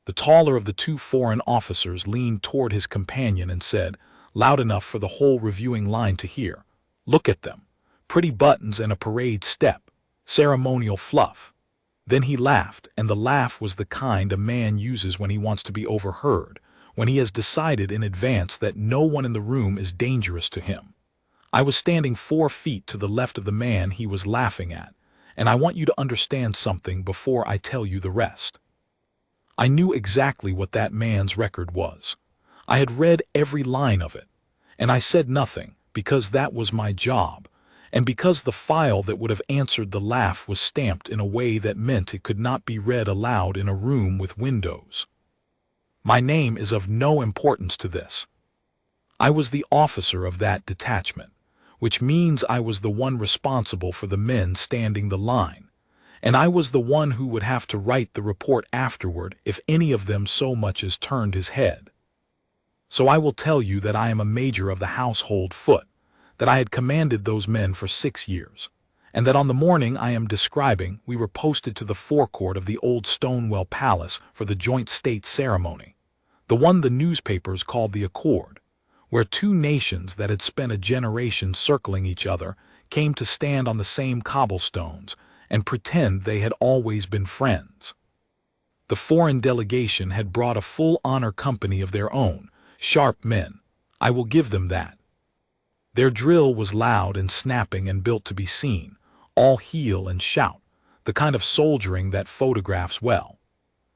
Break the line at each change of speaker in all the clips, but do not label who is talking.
The taller of the two foreign officers leaned toward his companion and said, loud enough for the whole reviewing line to hear, "Look at them. Pretty buttons and a parade step. Ceremonial fluff." Then he laughed, and the laugh was the kind a man uses when he wants to be overheard, when he has decided in advance that no one in the room is dangerous to him. I was standing 4 feet to the left of the man he was laughing at, and I want you to understand something before I tell you the rest. I knew exactly what that man's record was. I had read every line of it, and I said nothing because that was my job, and because the file that would have answered the laugh was stamped in a way that meant it could not be read aloud in a room with windows. My name is of no importance to this. I was the officer of that detachment, which means I was the one responsible for the men standing the line, and I was the one who would have to write the report afterward if any of them so much as turned his head. So I will tell you that I am a major of the household foot, that I had commanded those men for 6 years, and that on the morning I am describing we were posted to the forecourt of the old Stonewall Palace for the joint state ceremony, the one the newspapers called the Accord, where 2 nations that had spent a generation circling each other came to stand on the same cobblestones and pretend they had always been friends. The foreign delegation had brought a full honor company of their own, sharp men. I will give them that. Their drill was loud and snapping and built to be seen, all heel and shout, the kind of soldiering that photographs well.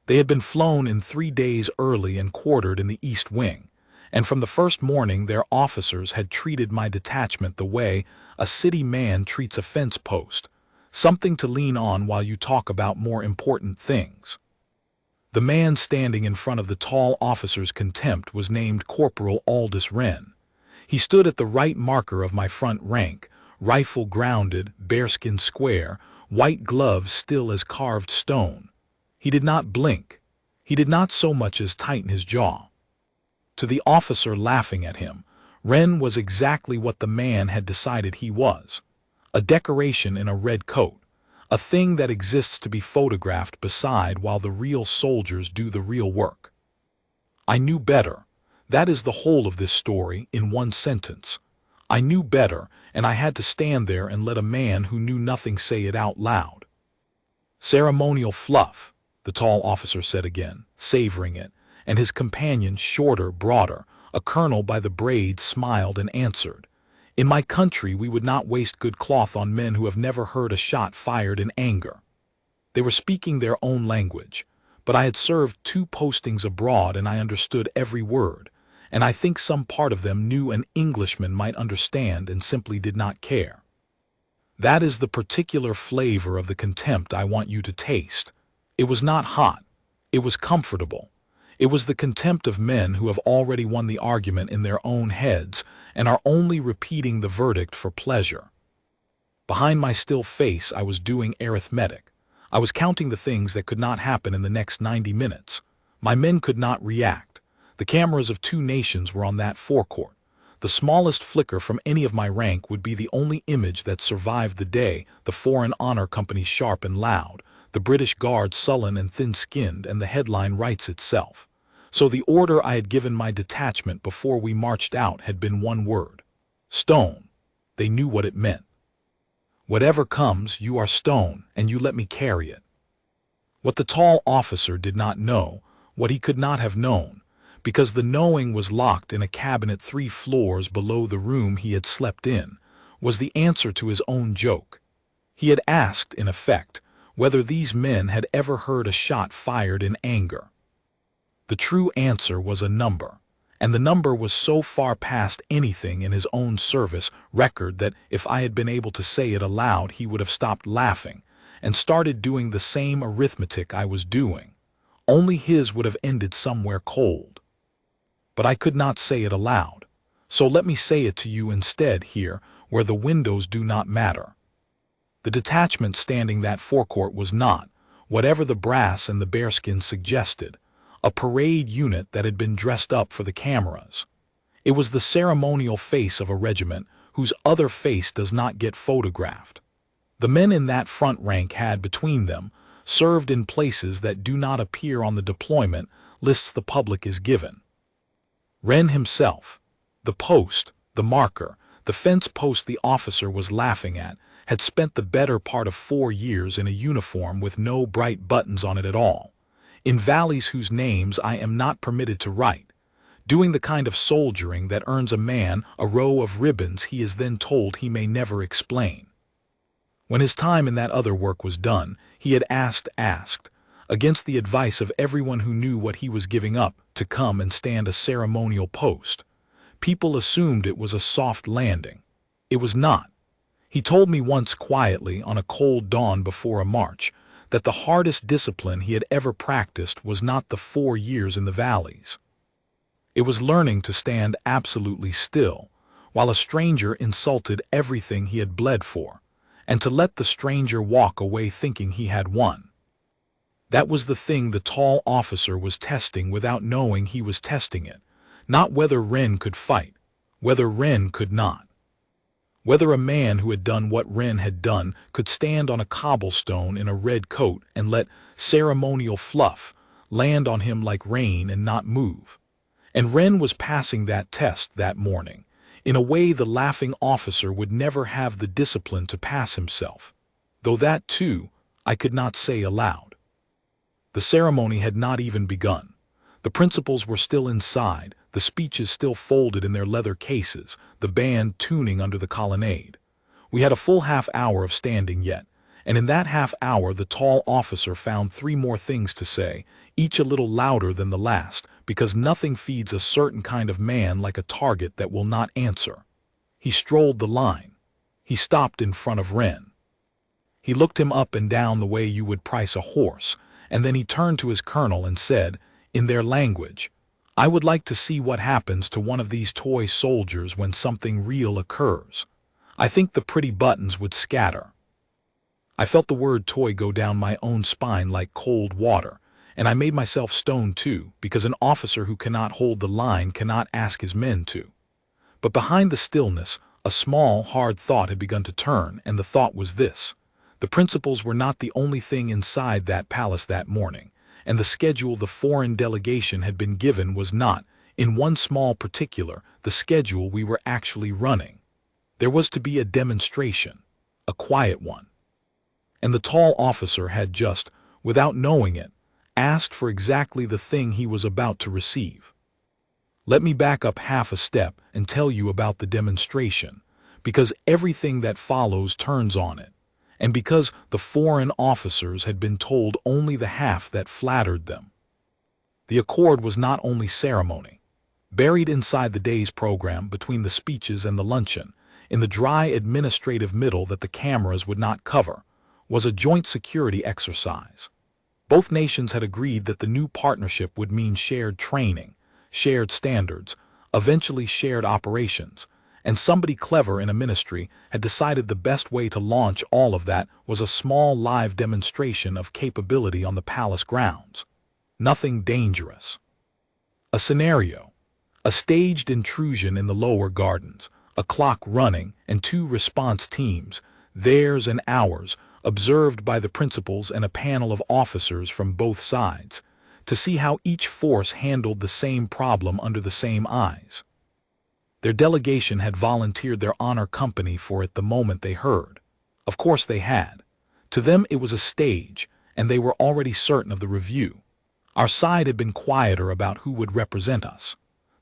They had been flown in 3 days early and quartered in the East Wing, and from the first morning their officers had treated my detachment the way a city man treats a fence post, something to lean on while you talk about more important things. The man standing in front of the tall officer's contempt was named Corporal Aldous Wren. He stood at the right marker of my front rank, rifle grounded, bearskin square, white gloves still as carved stone. He did not blink. He did not so much as tighten his jaw. To the officer laughing at him, Wren was exactly what the man had decided he was. A decoration in a red coat, a thing that exists to be photographed beside while the real soldiers do the real work. I knew better. That is the whole of this story in one sentence. I knew better, and I had to stand there and let a man who knew nothing say it out loud. Ceremonial fluff, the tall officer said again, savoring it, and his companion, shorter, broader, a colonel by the braids, smiled and answered, "In my country we would not waste good cloth on men who have never heard a shot fired in anger." They were speaking their own language, but I had served 2 postings abroad and I understood every word, and I think some part of them knew an Englishman might understand and simply did not care. That is the particular flavor of the contempt I want you to taste. It was not hot. It was comfortable. It was the contempt of men who have already won the argument in their own heads and are only repeating the verdict for pleasure. Behind my still face I was doing arithmetic. I was counting the things that could not happen in the next 90 minutes. My men could not react. The cameras of 2 nations were on that forecourt. The smallest flicker from any of my rank would be the only image that survived the day, the Foreign Honor Company sharp and loud, the British Guard sullen and thin-skinned, and the headline writes itself. So the order I had given my detachment before we marched out had been one word: stone. They knew what it meant. Whatever comes, you are stone, and you let me carry it. What the tall officer did not know, what he could not have known, because the knowing was locked in a cabinet 3 floors below the room he had slept in, was the answer to his own joke. He had asked, in effect, whether these men had ever heard a shot fired in anger. The true answer was a number, and the number was so far past anything in his own service record that if I had been able to say it aloud he would have stopped laughing and started doing the same arithmetic I was doing. Only his would have ended somewhere cold. But I could not say it aloud, so let me say it to you instead here where the windows do not matter. The detachment standing that forecourt was not, whatever the brass and the bearskin suggested, a parade unit that had been dressed up for the cameras. It was the ceremonial face of a regiment whose other face does not get photographed. The men in that front rank had between them served in places that do not appear on the deployment lists the public is given. Wren himself, the post, the marker, the fence post the officer was laughing at, had spent the better part of 4 years in a uniform with no bright buttons on it at all, in valleys whose names I am not permitted to write, doing the kind of soldiering that earns a man a row of ribbons he is then told he may never explain. When his time in that other work was done, he had asked, against the advice of everyone who knew what he was giving up, to come and stand a ceremonial post. People assumed it was a soft landing. It was not. He told me once quietly on a cold dawn before a march that the hardest discipline he had ever practiced was not the 4 years in the valleys. It was learning to stand absolutely still while a stranger insulted everything he had bled for, and to let the stranger walk away thinking he had won. That was the thing the tall officer was testing without knowing he was testing it, not whether Wren could fight, whether Wren could not. Whether a man who had done what Wren had done could stand on a cobblestone in a red coat and let ceremonial fluff land on him like rain and not move. And Wren was passing that test that morning, in a way the laughing officer would never have the discipline to pass himself, though that, too, I could not say aloud. The ceremony had not even begun. The principals were still inside, the speeches still folded in their leather cases, the band tuning under the colonnade. We had a full half-hour of standing yet, and in that half-hour the tall officer found 3 more things to say, each a little louder than the last, because nothing feeds a certain kind of man like a target that will not answer. He strolled the line. He stopped in front of Wren. He looked him up and down the way you would price a horse, and then he turned to his colonel and said, in their language, "I would like to see what happens to one of these toy soldiers when something real occurs. I think the pretty buttons would scatter." I felt the word toy go down my own spine like cold water, and I made myself stone too, because an officer who cannot hold the line cannot ask his men to. But behind the stillness, a small, hard thought had begun to turn, and the thought was this. The principals were not the only thing inside that palace that morning, and the schedule the foreign delegation had been given was not, in one small particular, the schedule we were actually running. There was to be a demonstration, a quiet one. And the tall officer had just, without knowing it, asked for exactly the thing he was about to receive. Let me back up half a step and tell you about the demonstration, because everything that follows turns on it, and because the foreign officers had been told only the half that flattered them. The accord was not only ceremony. Buried inside the day's program, between the speeches and the luncheon, in the dry administrative middle that the cameras would not cover, was a joint security exercise. Both nations had agreed that the new partnership would mean shared training, shared standards, eventually shared operations, and somebody clever in a ministry had decided the best way to launch all of that was a small live demonstration of capability on the palace grounds. Nothing dangerous. A scenario, a staged intrusion in the lower gardens, a clock running, and 2 response teams, theirs and ours, observed by the principals and a panel of officers from both sides, to see how each force handled the same problem under the same eyes. Their delegation had volunteered their honor company for it the moment they heard. Of course they had. To them it was a stage, and they were already certain of the review. Our side had been quieter about who would represent us.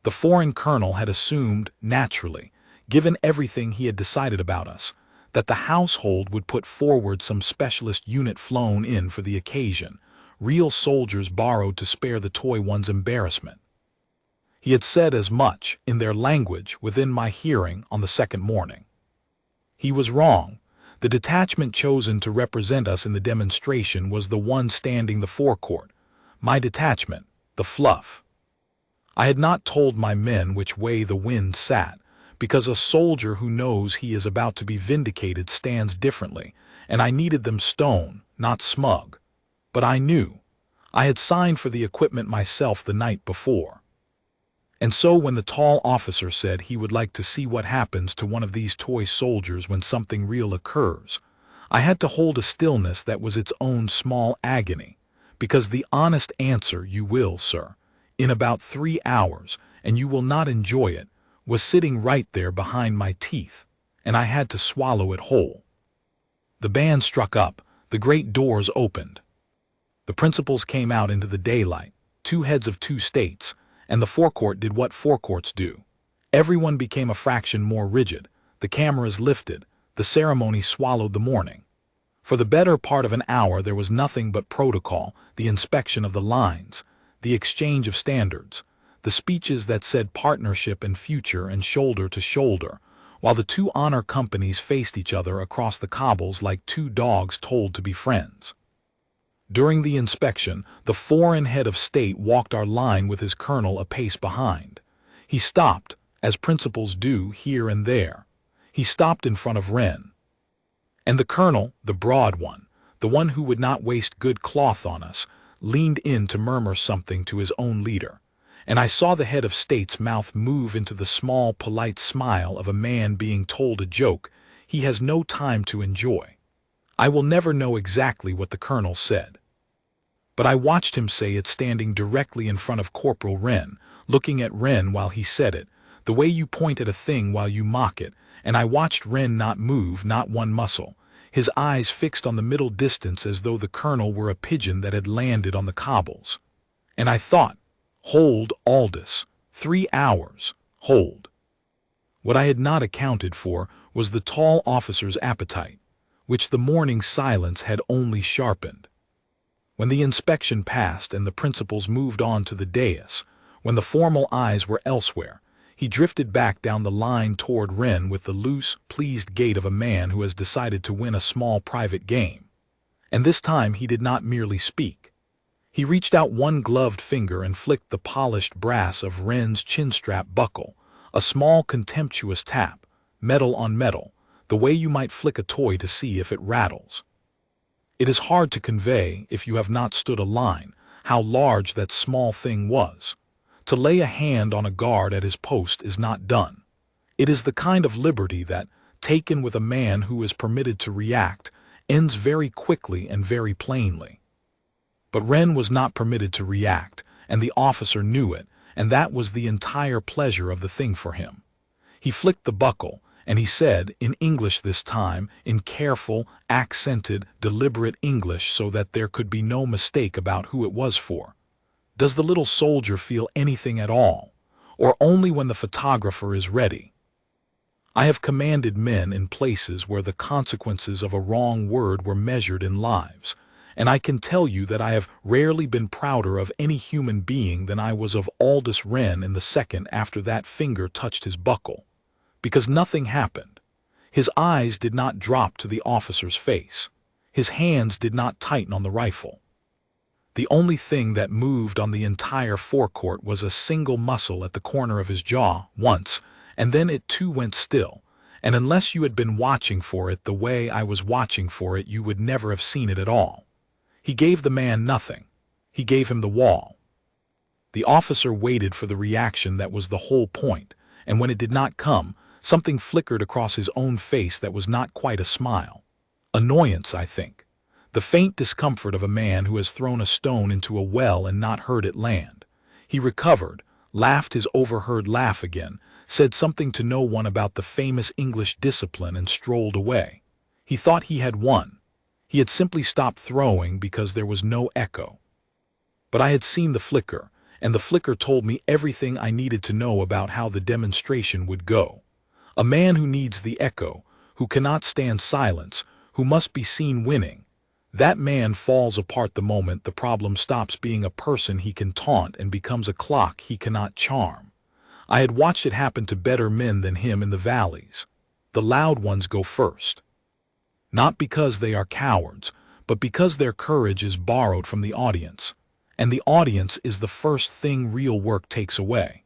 The foreign colonel had assumed, naturally, given everything he had decided about us, that the household would put forward some specialist unit flown in for the occasion, real soldiers borrowed to spare the toy one's embarrassment. He had said as much, in their language, within my hearing on the second morning. He was wrong. The detachment chosen to represent us in the demonstration was the one standing the forecourt. My detachment, the Fluff. I had not told my men which way the wind sat, because a soldier who knows he is about to be vindicated stands differently, and I needed them stone, not smug. But I knew. I had signed for the equipment myself the night before. And so when the tall officer said he would like to see what happens to one of these toy soldiers when something real occurs, I had to hold a stillness that was its own small agony, because the honest answer, "You will, sir, in about 3 hours, and you will not enjoy it," was sitting right there behind my teeth, and I had to swallow it whole. The band struck up, the great doors opened. The principals came out into the daylight, 2 heads of 2 states, and the forecourt did what forecourts do. Everyone became a fraction more rigid, the cameras lifted, the ceremony swallowed the morning. For the better part of an hour there was nothing but protocol, the inspection of the lines, the exchange of standards, the speeches that said partnership and future and shoulder to shoulder, while the 2 honor companies faced each other across the cobbles like 2 dogs told to be friends. During the inspection, the foreign head of state walked our line with his colonel a pace behind. He stopped, as principals do here and there. He stopped in front of Wren. And the colonel, the broad one, the one who would not waste good cloth on us, leaned in to murmur something to his own leader, and I saw the head of state's mouth move into the small, polite smile of a man being told a joke he has no time to enjoy. I will never know exactly what the colonel said, but I watched him say it standing directly in front of Corporal Wren, looking at Wren while he said it, the way you point at a thing while you mock it, and I watched Wren not move, not one muscle, his eyes fixed on the middle distance as though the colonel were a pigeon that had landed on the cobbles. And I thought, hold, Aldous, 3 hours, hold. What I had not accounted for was the tall officer's appetite, which the morning silence had only sharpened. When the inspection passed and the principals moved on to the dais, when the formal eyes were elsewhere, he drifted back down the line toward Wren with the loose, pleased gait of a man who has decided to win a small private game. And this time he did not merely speak. He reached out one gloved finger and flicked the polished brass of Wren's chinstrap buckle, a small contemptuous tap, metal on metal, the way you might flick a toy to see if it rattles. It is hard to convey, if you have not stood a line, how large that small thing was. To lay a hand on a guard at his post is not done. It is the kind of liberty that, taken with a man who is permitted to react, ends very quickly and very plainly. But Wren was not permitted to react, and the officer knew it, and that was the entire pleasure of the thing for him. He flicked the buckle, and he said, in English this time, in careful, accented, deliberate English so that there could be no mistake about who it was for, "Does the little soldier feel anything at all, or only when the photographer is ready?" I have commanded men in places where the consequences of a wrong word were measured in lives, and I can tell you that I have rarely been prouder of any human being than I was of Aldous Wren in the second after that finger touched his buckle. Because nothing happened. His eyes did not drop to the officer's face. His hands did not tighten on the rifle. The only thing that moved on the entire forecourt was a single muscle at the corner of his jaw once, and then it too went still, and unless you had been watching for it the way I was watching for it you would never have seen it at all. He gave the man nothing. He gave him the wall. The officer waited for the reaction that was the whole point, and when it did not come, something flickered across his own face that was not quite a smile. Annoyance, I think. The faint discomfort of a man who has thrown a stone into a well and not heard it land. He recovered, laughed his overheard laugh again, said something to no one about the famous English discipline and strolled away. He thought he had won. He had simply stopped throwing because there was no echo. But I had seen the flicker, and the flicker told me everything I needed to know about how the demonstration would go. A man who needs the echo, who cannot stand silence, who must be seen winning, that man falls apart the moment the problem stops being a person he can taunt and becomes a clock he cannot charm. I had watched it happen to better men than him in the valleys. The loud ones go first. Not because they are cowards, but because their courage is borrowed from the audience, and the audience is the first thing real work takes away.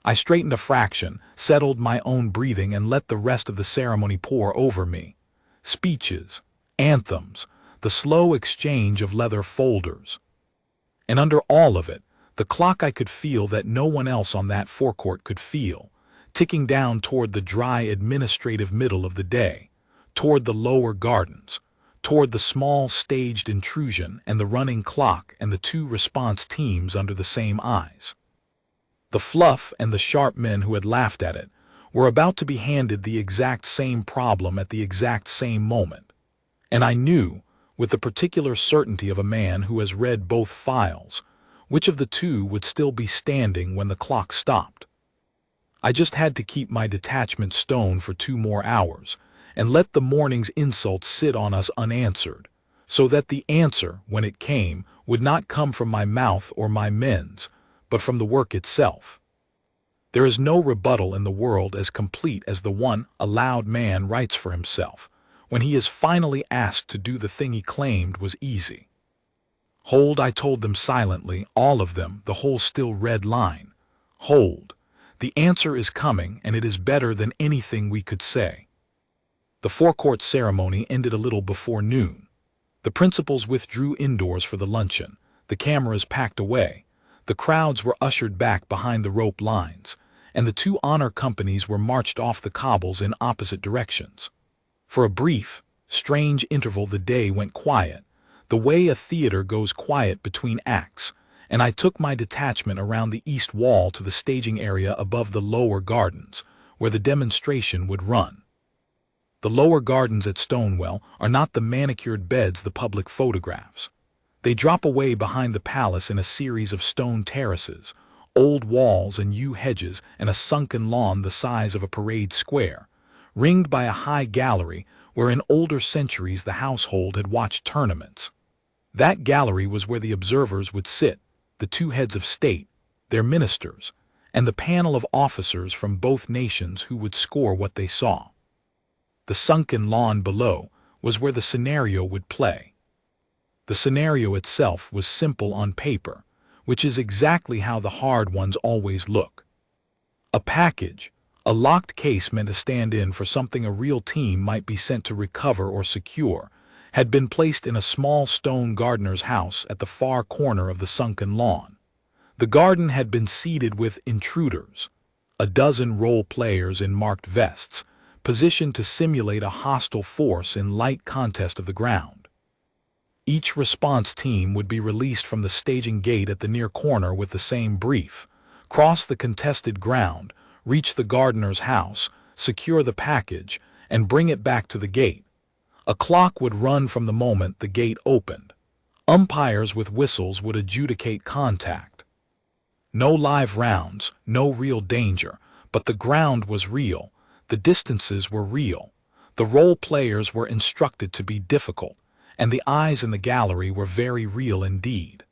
I straightened a fraction, settled my own breathing, and let the rest of the ceremony pour over me. Speeches, anthems, the slow exchange of leather folders. And under all of it, the clock I could feel that no one else on that forecourt could feel, ticking down toward the dry administrative middle of the day, toward the lower gardens, toward the small staged intrusion and the running clock and the two response teams under the same eyes. The Fluff and the sharp men who had laughed at it were about to be handed the exact same problem at the exact same moment. And I knew, with the particular certainty of a man who has read both files, which of the two would still be standing when the clock stopped. I just had to keep my detachment stone for 2 more hours and let the morning's insults sit on us unanswered, so that the answer, when it came, would not come from my mouth or my men's, but from the work itself. There is no rebuttal in the world as complete as the one a loud man writes for himself, when he is finally asked to do the thing he claimed was easy. Hold, I told them silently, all of them, the whole still red line. Hold. The answer is coming, and it is better than anything we could say. The forecourt ceremony ended a little before noon. The principals withdrew indoors for the luncheon, the cameras packed away, the crowds were ushered back behind the rope lines, and the 2 honor companies were marched off the cobbles in opposite directions. For a brief, strange interval the day went quiet, the way a theater goes quiet between acts, and I took my detachment around the east wall to the staging area above the lower gardens, where the demonstration would run. The lower gardens at Stonewell are not the manicured beds the public photographs. They drop away behind the palace in a series of stone terraces, old walls and yew hedges and a sunken lawn the size of a parade square, ringed by a high gallery where in older centuries the household had watched tournaments. That gallery was where the observers would sit, the 2 heads of state, their ministers, and the panel of officers from both nations who would score what they saw. The sunken lawn below was where the scenario would play. The scenario itself was simple on paper, which is exactly how the hard ones always look. A package, a locked case meant to stand in for something a real team might be sent to recover or secure, had been placed in a small stone gardener's house at the far corner of the sunken lawn. The garden had been seeded with intruders, a dozen role players in marked vests, positioned to simulate a hostile force in light contest of the ground. Each response team would be released from the staging gate at the near corner with the same brief, cross the contested ground, reach the gardener's house, secure the package, and bring it back to the gate. A clock would run from the moment the gate opened. Umpires with whistles would adjudicate contact. No live rounds, no real danger, but the ground was real, the distances were real, the role players were instructed to be difficult, and the eyes in the gallery were very real indeed.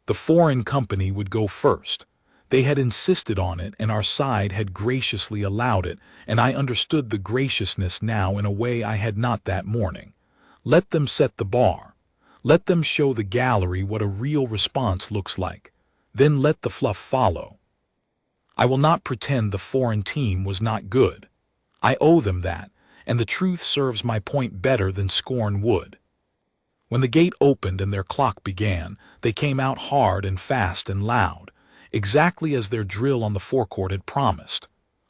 The foreign company would go first. They had insisted on it, and our side had graciously allowed it, and I understood the graciousness now in a way I had not that morning. Let them set the bar. Let them show the gallery what a real response looks like. Then let the fluff follow. I will not pretend the foreign team was not good. I owe them that, and the truth serves my point better than scorn would. When the gate opened and their clock began, they came out hard and fast and loud, exactly as their drill on the forecourt had promised.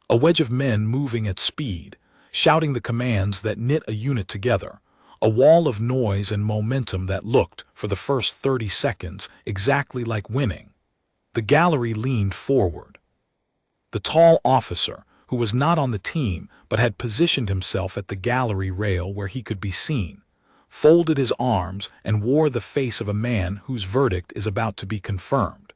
A wedge of men moving at speed, shouting the commands that knit a unit together, a wall of noise and momentum that looked, for the first 30 seconds, exactly like winning. The gallery leaned forward. The tall officer, who was not on the team but had positioned himself at the gallery rail where he could be seen, folded his arms and wore the face of a man whose verdict is about to be confirmed.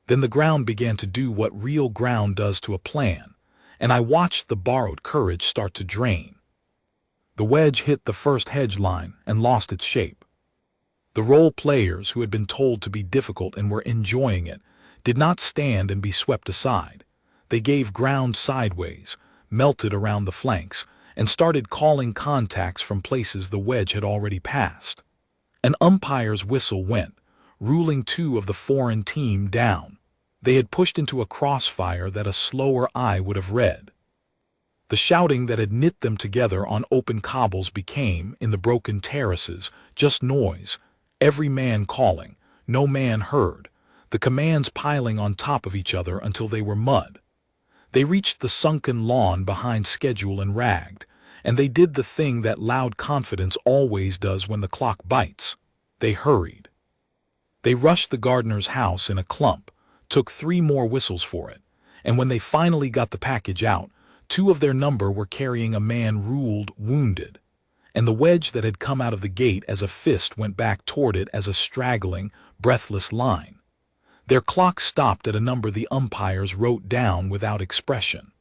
Then the ground began to do what real ground does to a plan, and I watched the borrowed courage start to drain. The wedge hit the first hedge line and lost its shape. The role players, who had been told to be difficult and were enjoying it, did not stand and be swept aside. They gave ground sideways, melted around the flanks, and started calling contacts from places the wedge had already passed. An umpire's whistle went, ruling 2 of the foreign team down. They had pushed into a crossfire that a slower eye would have read. The shouting that had knit them together on open cobbles became, in the broken terraces, just noise, every man calling, no man heard, the commands piling on top of each other until they were mud. They reached the sunken lawn behind schedule and ragged, And they did the thing that loud confidence always does when the clock bites. They hurried. They rushed the gardener's house in a clump, took 3 more whistles for it, and when they finally got the package out, 2 of their number were carrying a man ruled wounded, and the wedge that had come out of the gate as a fist went back toward it as a straggling, breathless line. Their clock stopped at a number the umpires wrote down without expression.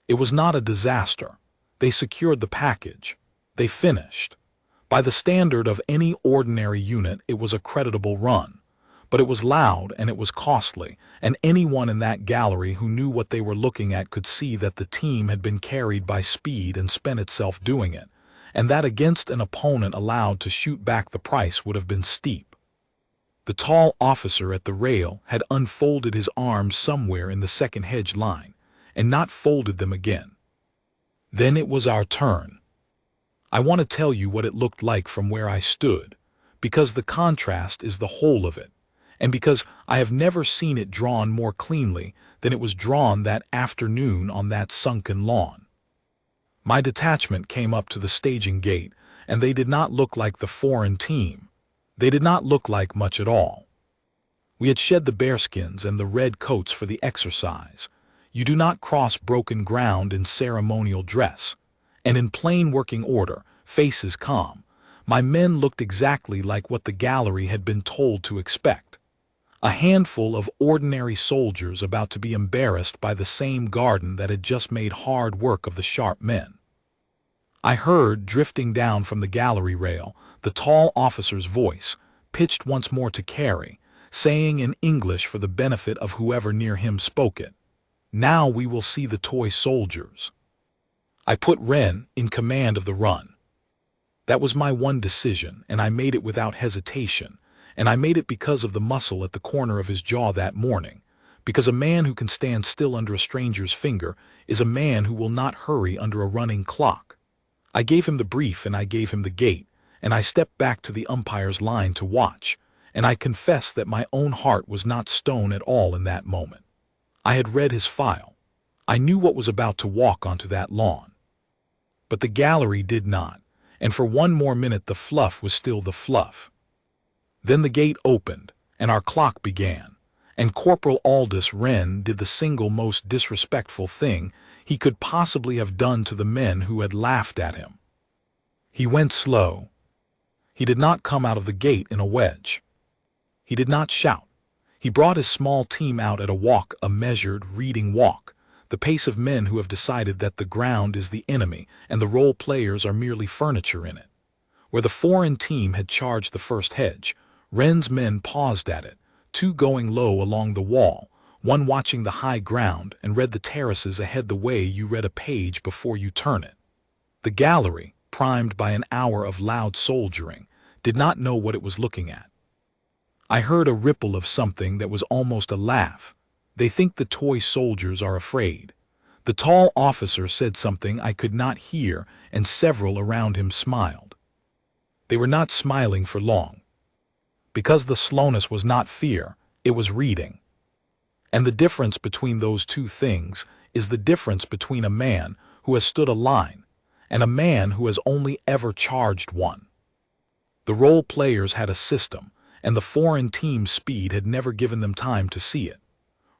It was not a disaster. They secured the package. They finished. By the standard of any ordinary unit, it was a creditable run. But it was loud and it was costly, and anyone in that gallery who knew what they were looking at could see that the team had been carried by speed and spent itself doing it, and that against an opponent allowed to shoot back the price would have been steep. The tall officer at the rail had unfolded his arms somewhere in the second hedge line, and not folded them again. Then it was our turn. I want to tell you what it looked like from where I stood, because the contrast is the whole of it, and because I have never seen it drawn more cleanly than it was drawn that afternoon on that sunken lawn. My detachment came up to the staging gate, and they did not look like the foreign team. They did not look like much at all. We had shed the bearskins and the red coats for the exercise. You do not cross broken ground in ceremonial dress. And in plain working order, faces calm, my men looked exactly like what the gallery had been told to expect. A handful of ordinary soldiers about to be embarrassed by the same garden that had just made hard work of the sharp men. I heard, drifting down from the gallery rail, the tall officer's voice, pitched once more to Carey, saying in English for the benefit of whoever near him spoke it, "Now we will see the toy soldiers." I put Wren in command of the run. That was my one decision, and I made it without hesitation, and I made it because of the muscle at the corner of his jaw that morning, because a man who can stand still under a stranger's finger is a man who will not hurry under a running clock. I gave him the brief and I gave him the gate, and I stepped back to the umpire's line to watch, and I confess that my own heart was not stone at all in that moment. I had read his file. I knew what was about to walk onto that lawn. But the gallery did not, and for one more minute the fluff was still the fluff. Then the gate opened, and our clock began, and Corporal Aldous Wren did the single most disrespectful thing he could possibly have done to the men who had laughed at him. He went slow. He did not come out of the gate in a wedge. He did not shout. He brought his small team out at a walk, a measured, reading walk, the pace of men who have decided that the ground is the enemy and the role players are merely furniture in it. Where the foreign team had charged the first hedge, Wren's men paused at it, 2 going low along the wall, 1 watching the high ground, and read the terraces ahead the way you read a page before you turn it. The gallery, primed by an hour of loud soldiering, did not know what it was looking at. I heard a ripple of something that was almost a laugh. They think the toy soldiers are afraid. The tall officer said something I could not hear, and several around him smiled. They were not smiling for long. Because the slowness was not fear, it was reading. And the difference between those 2 things is the difference between a man who has stood a line and a man who has only ever charged one. The role players had a system, and the foreign team's speed had never given them time to see it.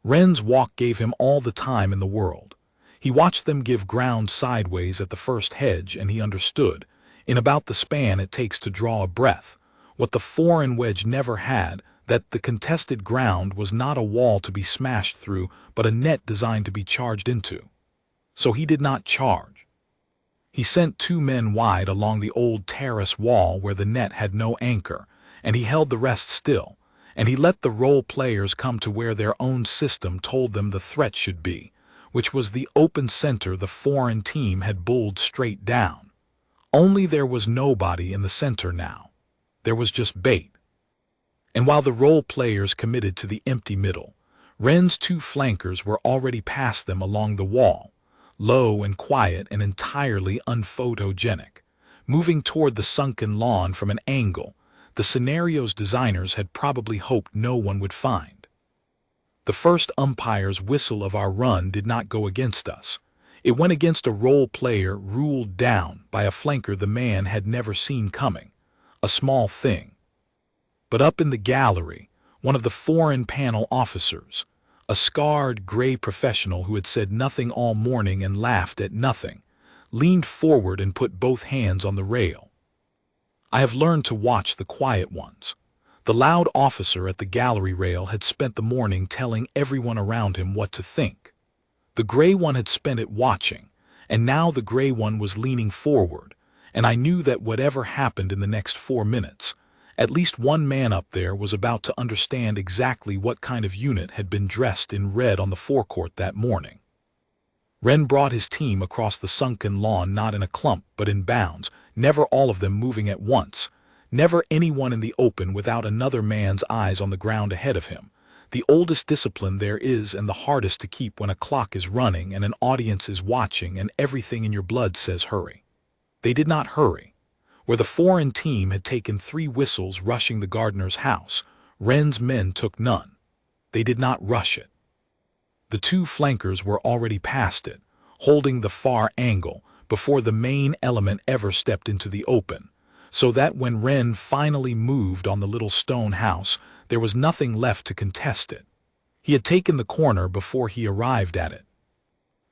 Wren's walk gave him all the time in the world. He watched them give ground sideways at the first hedge, and he understood, in about the span it takes to draw a breath, what the foreign wedge never had, that the contested ground was not a wall to be smashed through, but a net designed to be charged into. So he did not charge. He sent 2 men wide along the old terrace wall where the net had no anchor, and he held the rest still, and he let the role players come to where their own system told them the threat should be, which was the open center the foreign team had bulled straight down. Only there was nobody in the center now. There was just bait. And while the role players committed to the empty middle, Wren's 2 flankers were already past them along the wall, low and quiet and entirely unphotogenic, moving toward the sunken lawn from an angle the scenario's designers had probably hoped no one would find. The first umpire's whistle of our run did not go against us. It went against a role player ruled down by a flanker the man had never seen coming. A small thing. But up in the gallery, one of the foreign panel officers, a scarred gray professional who had said nothing all morning and laughed at nothing, leaned forward and put both hands on the rail. I have learned to watch the quiet ones. The loud officer at the gallery rail had spent the morning telling everyone around him what to think. The gray one had spent it watching, and now the gray one was leaning forward, and I knew that whatever happened in the next 4 minutes, at least one man up there was about to understand exactly what kind of unit had been dressed in red on the forecourt that morning. Wren brought his team across the sunken lawn, not in a clump but in bounds, never all of them moving at once, never anyone in the open without another man's eyes on the ground ahead of him. The oldest discipline there is and the hardest to keep when a clock is running and an audience is watching and everything in your blood says hurry. They did not hurry. Where the foreign team had taken 3 whistles rushing the gardener's house, Wren's men took none. They did not rush it. The 2 flankers were already past it, holding the far angle, before the main element ever stepped into the open, so that when Wren finally moved on the little stone house, there was nothing left to contest it. He had taken the corner before he arrived at it.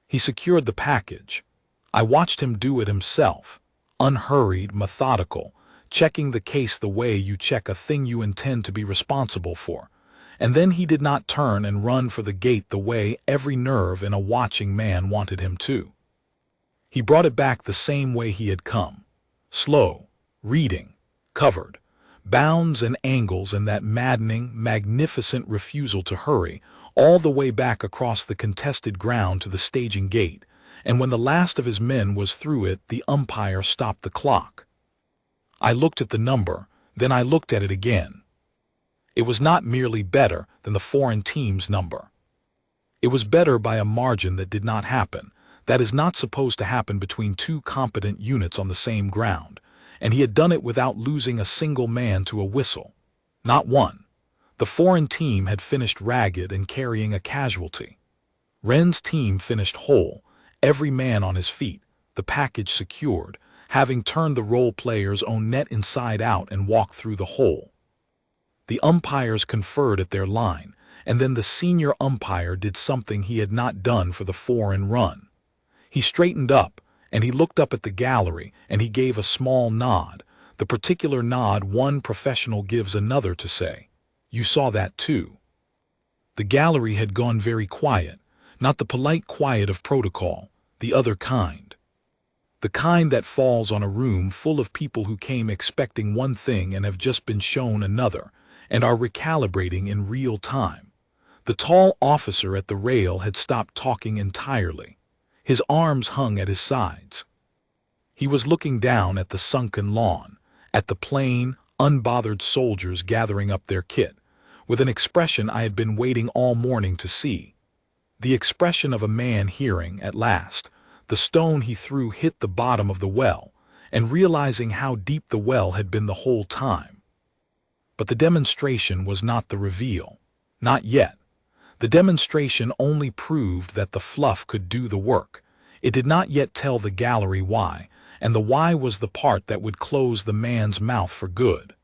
He secured the package. I watched him do it himself, unhurried, methodical, checking the case the way you check a thing you intend to be responsible for. And then he did not turn and run for the gate the way every nerve in a watching man wanted him to. He brought it back the same way he had come. Slow, reading, covered, bounds and angles and that maddening, magnificent refusal to hurry, all the way back across the contested ground to the staging gate, and when the last of his men was through it, the umpire stopped the clock. I looked at the number, then I looked at it again. It was not merely better than the foreign team's number. It was better by a margin that did not happen, that is not supposed to happen between 2 competent units on the same ground, and he had done it without losing a single man to a whistle. Not one. The foreign team had finished ragged and carrying a casualty. Wren's team finished whole, every man on his feet, the package secured, having turned the role player's own net inside out and walked through the hole. The umpires conferred at their line, and then the senior umpire did something he had not done for the foreign run. He straightened up, and he looked up at the gallery, and he gave a small nod, the particular nod one professional gives another to say, "You saw that too." The gallery had gone very quiet, not the polite quiet of protocol, the other kind. The kind that falls on a room full of people who came expecting one thing and have just been shown another, and are recalibrating in real time. The tall officer at the rail had stopped talking entirely. His arms hung at his sides. He was looking down at the sunken lawn, at the plain, unbothered soldiers gathering up their kit, with an expression I had been waiting all morning to see. The expression of a man hearing, at last, the stone he threw hit the bottom of the well, and realizing how deep the well had been the whole time. But the demonstration was not the reveal. Not yet. The demonstration only proved that the fluff could do the work. It did not yet tell the gallery why, and the why was the part that would close the man's mouth for good.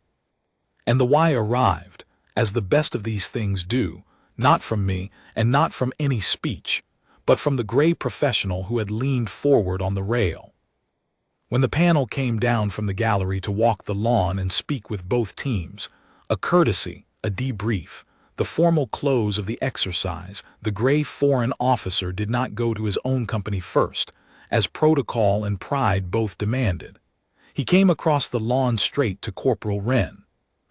And the why arrived, as the best of these things do, not from me and not from any speech, but from the gray professional who had leaned forward on the rail. When the panel came down from the gallery to walk the lawn and speak with both teams, a courtesy, a debrief, the formal close of the exercise, the gray foreign officer did not go to his own company first, as protocol and pride both demanded. He came across the lawn straight to Corporal Wren.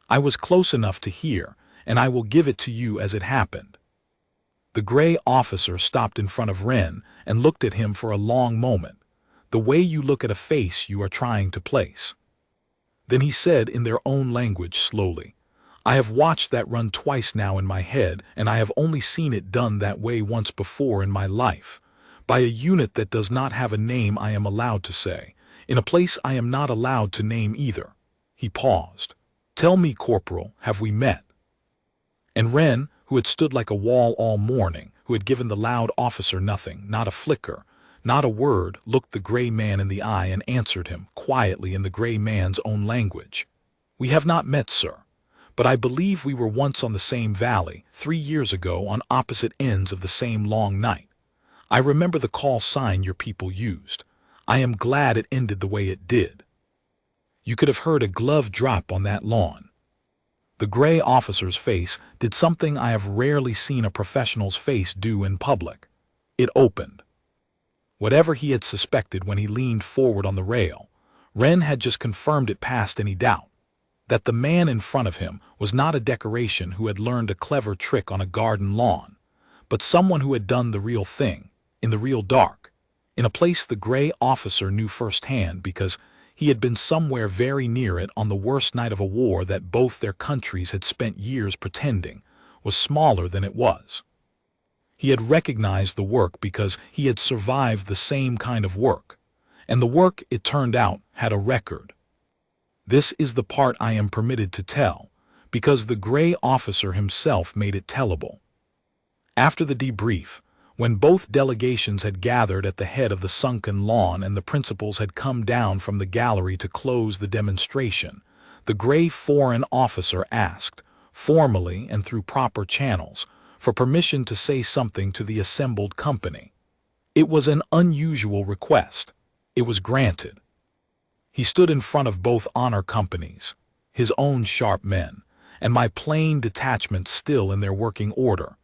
I was close enough to hear, and I will give it to you as it happened. The gray officer stopped in front of Wren and looked at him for a long moment, the way you look at a face you are trying to place. Then he said in their own language slowly, "I have watched that run twice now in my head, and I have only seen it done that way once before in my life, by a unit that does not have a name I am allowed to say, in a place I am not allowed to name either." He paused. "Tell me, Corporal, have we met?" And Wren, who had stood like a wall all morning, who had given the loud officer nothing, not a flicker, Not a word, looked the gray man in the eye and answered him quietly in the gray man's own language. "We have not met, sir, but I believe we were once on the same valley, 3 years ago, on opposite ends of the same long night. I remember the call sign your people used. I am glad it ended the way it did. You could have heard a glove drop on that lawn." The gray officer's face did something I have rarely seen a professional's face do in public. It opened. Whatever he had suspected when he leaned forward on the rail, Wren had just confirmed it past any doubt. That the man in front of him was not a decoration who had learned a clever trick on a garden lawn, but someone who had done the real thing, in the real dark, in a place the gray officer knew firsthand because he had been somewhere very near it on the worst night of a war that both their countries had spent years pretending was smaller than it was. He had recognized the work because he had survived the same kind of work, and the work, it turned out, had a record. This is the part I am permitted to tell, because the gray officer himself made it tellable. After the debrief, when both delegations had gathered at the head of the sunken lawn and the principals had come down from the gallery to close the demonstration, the gray foreign officer asked, formally and through proper channels, for permission to say something to the assembled company. It was an unusual request. It was granted. He stood in front of both honor companies, his own sharp men, and my plain detachment still in their working order,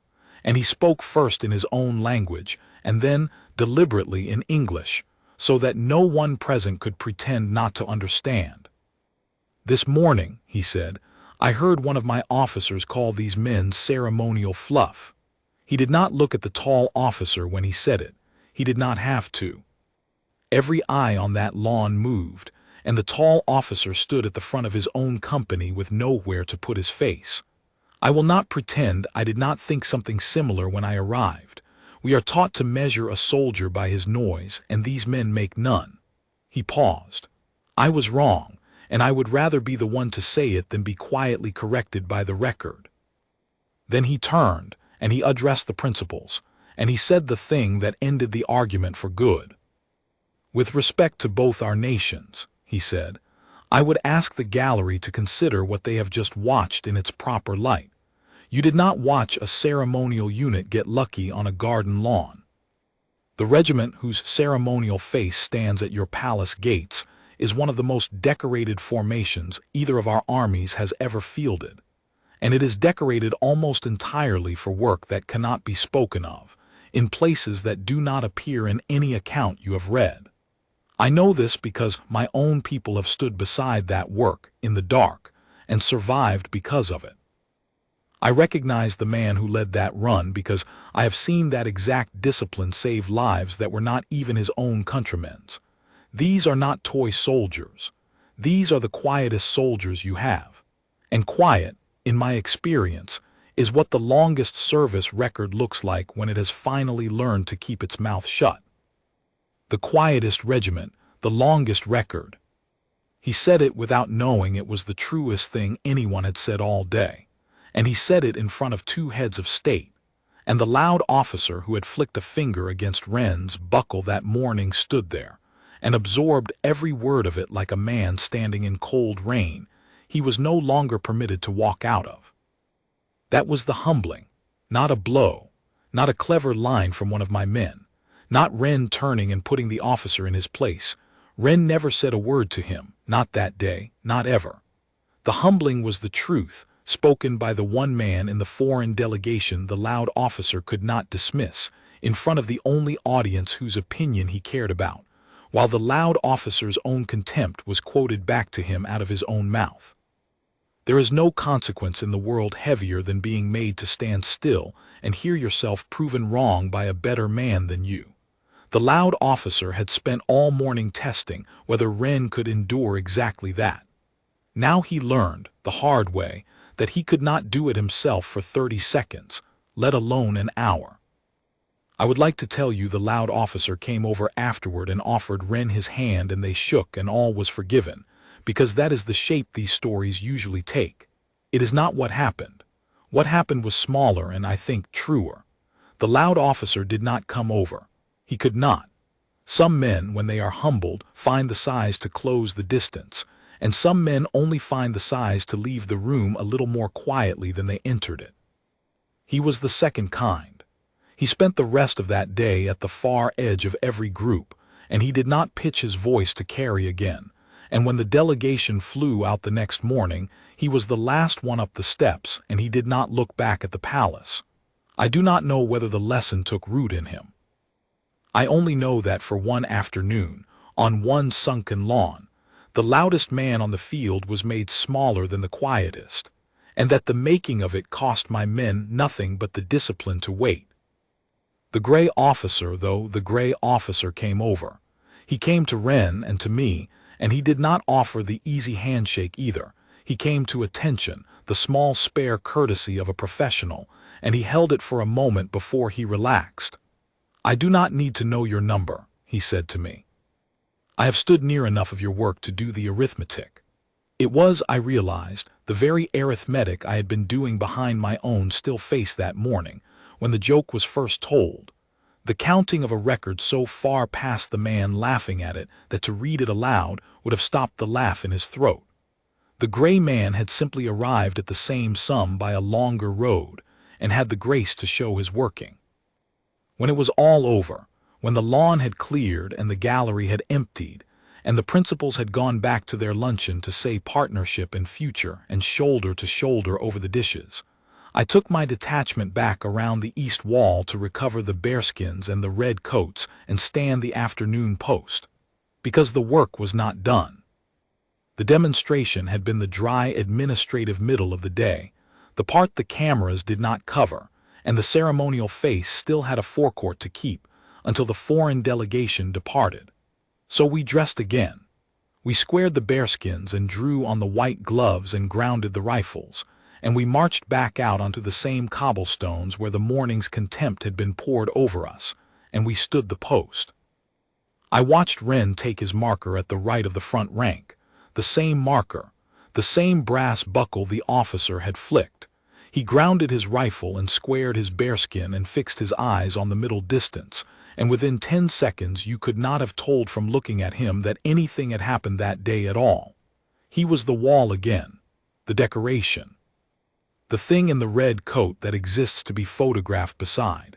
and he spoke first in his own language and then deliberately in English, so that no one present could pretend not to understand. "This morning," he said, "I heard one of my officers call these men ceremonial fluff." He did not look at the tall officer when he said it. He did not have to. Every eye on that lawn moved, and the tall officer stood at the front of his own company with nowhere to put his face. I will not pretend I did not think something similar when I arrived. We are taught to measure a soldier by his noise, and these men make none. He paused. I was wrong, and I would rather be the one to say it than be quietly corrected by the record. Then he turned, and he addressed the principals, and he said the thing that ended the argument for good. "With respect to both our nations," he said, "I would ask the gallery to consider what they have just watched in its proper light. You did not watch a ceremonial unit get lucky on a garden lawn. The regiment whose ceremonial face stands at your palace gates is one of the most decorated formations either of our armies has ever fielded, and it is decorated almost entirely for work that cannot be spoken of, in places that do not appear in any account you have read. I know this because my own people have stood beside that work in the dark and survived because of it. I recognize the man who led that run because I have seen that exact discipline save lives that were not even his own countrymen's. These are not toy soldiers. These are the quietest soldiers you have. And quiet, in my experience, is what the longest service record looks like when it has finally learned to keep its mouth shut. The quietest regiment, the longest record. He said it without knowing it was the truest thing anyone had said all day, and he said it in front of 2 heads of state, and the loud officer who had flicked a finger against Wren's buckle that morning stood there, and absorbed every word of it like a man standing in cold rain he was no longer permitted to walk out of. That was the humbling, not a blow, not a clever line from one of my men, not Wren turning and putting the officer in his place. Wren never said a word to him, not that day, not ever. The humbling was the truth, spoken by the one man in the foreign delegation the loud officer could not dismiss, in front of the only audience whose opinion he cared about, while the loud officer's own contempt was quoted back to him out of his own mouth. There is no consequence in the world heavier than being made to stand still and hear yourself proven wrong by a better man than you. The loud officer had spent all morning testing whether Wren could endure exactly that. Now he learned, the hard way, that he could not do it himself for 30 seconds, let alone an hour. I would like to tell you the loud officer came over afterward and offered Wren his hand and they shook and all was forgiven, because that is the shape these stories usually take. It is not what happened. What happened was smaller and I think truer. The loud officer did not come over. He could not. Some men, when they are humbled, find the size to close the distance, and some men only find the size to leave the room a little more quietly than they entered it. He was the second kind. He spent the rest of that day at the far edge of every group, and he did not pitch his voice to carry again, and when the delegation flew out the next morning, he was the last one up the steps, and he did not look back at the palace. I do not know whether the lesson took root in him. I only know that for one afternoon, on one sunken lawn, the loudest man on the field was made smaller than the quietest, and that the making of it cost my men nothing but the discipline to wait. The gray officer, though, the gray officer came over. He came to Wren and to me, and he did not offer the easy handshake either. He came to attention, the small spare courtesy of a professional, and he held it for a moment before he relaxed. "I do not need to know your number," he said to me. "I have stood near enough of your work to do the arithmetic." It was, I realized, the very arithmetic I had been doing behind my own still face that morning, when the joke was first told. The counting of a record so far past the man laughing at it that to read it aloud would have stopped the laugh in his throat. The gray man had simply arrived at the same sum by a longer road, and had the grace to show his working. When it was all over, when the lawn had cleared and the gallery had emptied, and the principals had gone back to their luncheon to say partnership and future and shoulder to shoulder over the dishes, I took my detachment back around the east wall to recover the bearskins and the red coats and stand the afternoon post, because the work was not done. The demonstration had been the dry administrative middle of the day, the part the cameras did not cover, and the ceremonial face still had a forecourt to keep until the foreign delegation departed. So we dressed again. We squared the bearskins and drew on the white gloves and grounded the rifles, and we marched back out onto the same cobblestones where the morning's contempt had been poured over us, and we stood the post. I watched Wren take his marker at the right of the front rank, the same marker, the same brass buckle the officer had flicked. He grounded his rifle and squared his bearskin and fixed his eyes on the middle distance, and within 10 seconds you could not have told from looking at him that anything had happened that day at all. He was the wall again, the decoration, the thing in the red coat that exists to be photographed beside.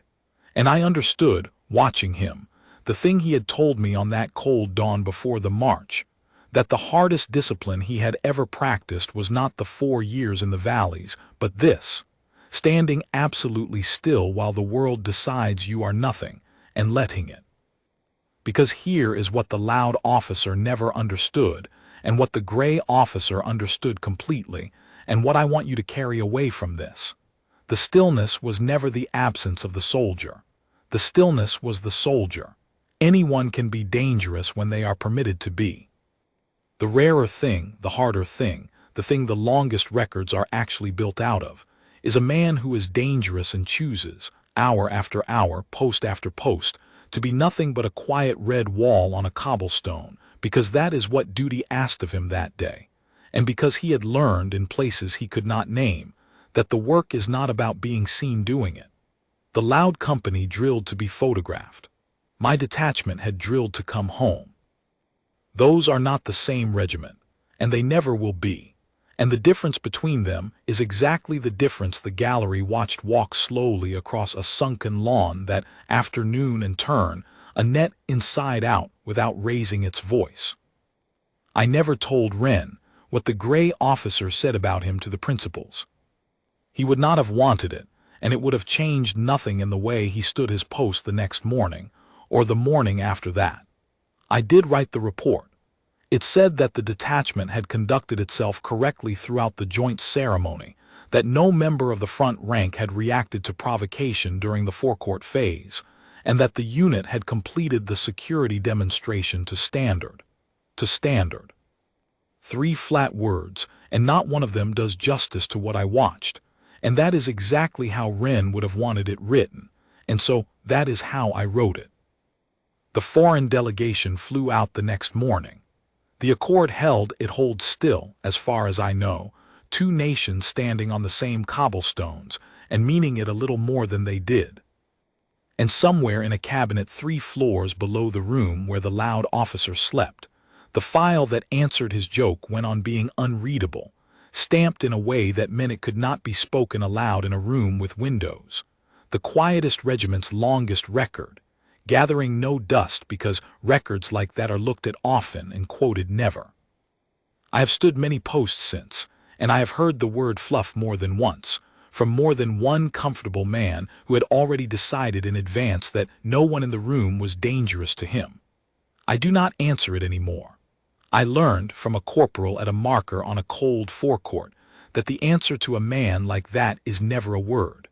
And I understood, watching him, the thing he had told me on that cold dawn before the march, that the hardest discipline he had ever practiced was not the 4 years in the valleys, but this, standing absolutely still while the world decides you are nothing, and letting it. Because here is what the loud officer never understood, and what the gray officer understood completely, and what I want you to carry away from this. The stillness was never the absence of the soldier. The stillness was the soldier. Anyone can be dangerous when they are permitted to be. The rarer thing, the harder thing, the thing the longest records are actually built out of, is a man who is dangerous and chooses, hour after hour, post after post, to be nothing but a quiet red wall on a cobblestone, because that is what duty asked of him that day, and because he had learned in places he could not name, that the work is not about being seen doing it. The loud company drilled to be photographed. My detachment had drilled to come home. Those are not the same regiment, and they never will be, and the difference between them is exactly the difference the gallery watched walk slowly across a sunken lawn that afternoon and turn a net inside out without raising its voice. I never told Wren what the gray officer said about him to the principals. He would not have wanted it, and it would have changed nothing in the way he stood his post the next morning, or the morning after that. I did write the report. It said that the detachment had conducted itself correctly throughout the joint ceremony, that no member of the front rank had reacted to provocation during the forecourt phase, and that the unit had completed the security demonstration to standard. To standard. 3 flat words, and not one of them does justice to what I watched, and that is exactly how Wren would have wanted it written, and so that is how I wrote it. The foreign delegation flew out the next morning. The accord held it holds still, as far as I know, 2 nations standing on the same cobblestones, and meaning it a little more than they did. And somewhere in a cabinet 3 floors below the room where the loud officer slept, the file that answered his joke went on being unreadable, stamped in a way that meant it could not be spoken aloud in a room with windows. The quietest regiment's longest record, gathering no dust because records like that are looked at often and quoted never. I have stood many posts since, and I have heard the word fluff more than once, from more than one comfortable man who had already decided in advance that no one in the room was dangerous to him. I do not answer it anymore. I learned from a corporal at a marker on a cold forecourt that the answer to a man like that is never a word.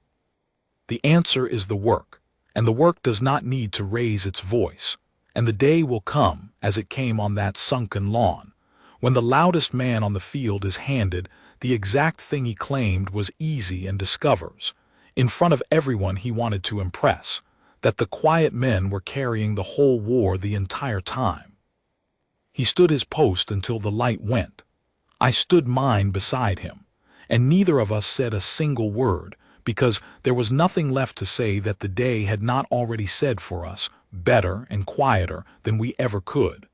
The answer is the work, and the work does not need to raise its voice, and the day will come, as it came on that sunken lawn, when the loudest man on the field is handed the exact thing he claimed was easy and discovers, in front of everyone he wanted to impress, that the quiet men were carrying the whole war the entire time. He stood his post until the light went. I stood mine beside him, and neither of us said a single word, because there was nothing left to say that the day had not already said for us, better and quieter than we ever could.